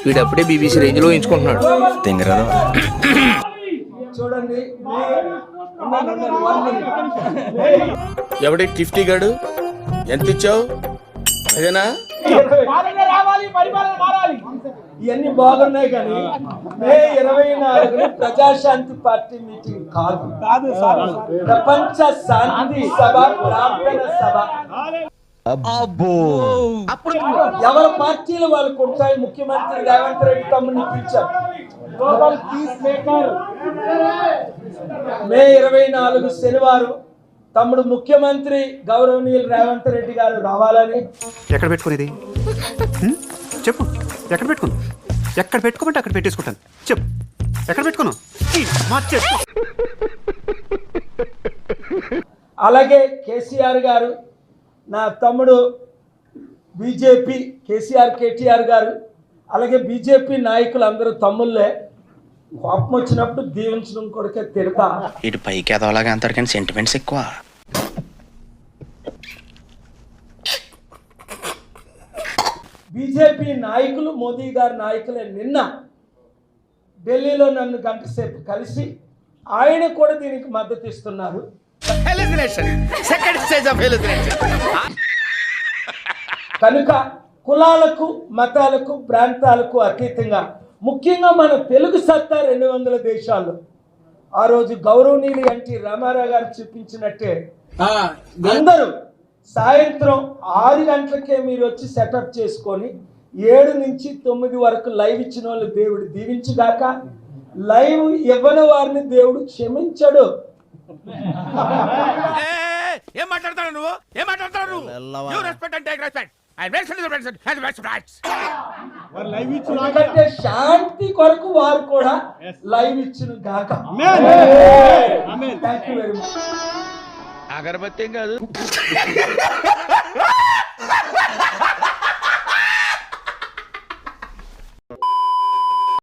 వీడు అప్పుడే BBC range లో ఎంచుకుంటున్నాడు. చూడండి, ఎవడి టిఫ్టీ గాడు ఎంత ఇచ్చావు? అదేనా? ఇవన్నీ బాగున్నాయి కానీ మే 24 ప్రజాశాంతి పార్టీ మీటింగ్ కాదు, ప్రపంచ శాంతి సభ, ప్రార్థన సభ. అప్పుడు ఎవరి పార్టీలు వాళ్ళకు ఉంటాయి. ముఖ్యమంత్రి రేవంత్ రెడ్డి తమ్ముని పిలిచారు. మే 24 శనివారం తమ్ముడు ముఖ్యమంత్రి గౌరవనీయులు రేవంత్ రెడ్డి గారు రావాలని. ఎక్కడ పెట్టుకునేది చెప్పు, ఎక్కడ పెట్టుకున్నావు? ఎక్కడ పెట్టుకోమంటే అక్కడ పెట్టేసుకుంటాను. చెప్పు, ఎక్కడ పెట్టుకున్నావు? అలాగే కేసీఆర్ గారు, నా తమ్ముడు బీజేపీ కేసీఆర్ కేటీఆర్ గారు, అలాగే బీజేపీ నాయకులు అందరూ తమ్ముళ్ళే. కోపం వచ్చినప్పుడు దీవించడం కొడుకే తిడతా. ఇటు పైకి ఎదవలాగా అంటారు కానీ సెంటిమెంట్స్ ఎక్కువ. బీజేపీ నాయకులు, మోదీ గారి నాయకులే నిన్న ఢిల్లీలో నన్ను గంట సేపు కలిసి ఆయన కూడా దీనికి మద్దతు ఇస్తున్నారు. కనుక కులాలకు, మతాలకు, ప్రాంతాలకు అతీతంగా ముఖ్యంగా మన తెలుగు సత్తా 200 దేశాల్లో ఆ రోజు గౌరవనీయులు ఎన్టీ రామారావు గారు చూపించినట్టే అందరూ సాయంత్రం 6 గంటలకే మీరు వచ్చి సెటప్ చేసుకొని 7 నుంచి 9 వరకు లైవ్ ఇచ్చిన వాళ్ళు దేవుడు దీవించుగాక. లైవ్ ఇవ్వని వారిని దేవుడు క్షమించడు. ఏం మాట్లాడతాడు నువ్వు? ఏం మాట్లాడతాడు నువ్వు? You respect and take respect. ఎందుకంటే శాంతి కొరకు వారు కూడా లైవ్ ఇచ్చును గాక. Thank you very much. అగరబత్తి ఏం కాదు.